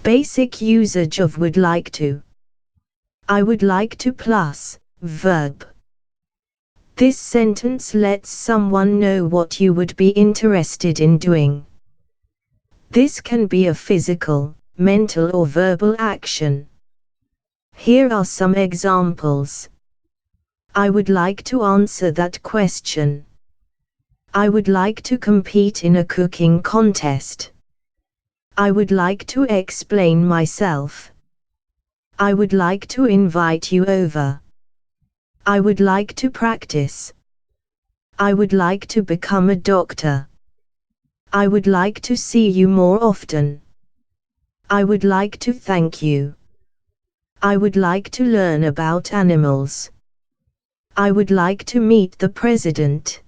Basic usage of would like to. I would like to plus verb. This sentence lets someone know what you would be interested in doing. This can be a physical, mental or verbal action. Here are some examples. I would like to answer that question. I would like to compete in a cooking contest. I would like to explain myself. I would like to invite you over. I would like to practice. I would like to become a doctor. I would like to see you more often. I would like to thank you. I would like to learn about animals. I would like to meet the president.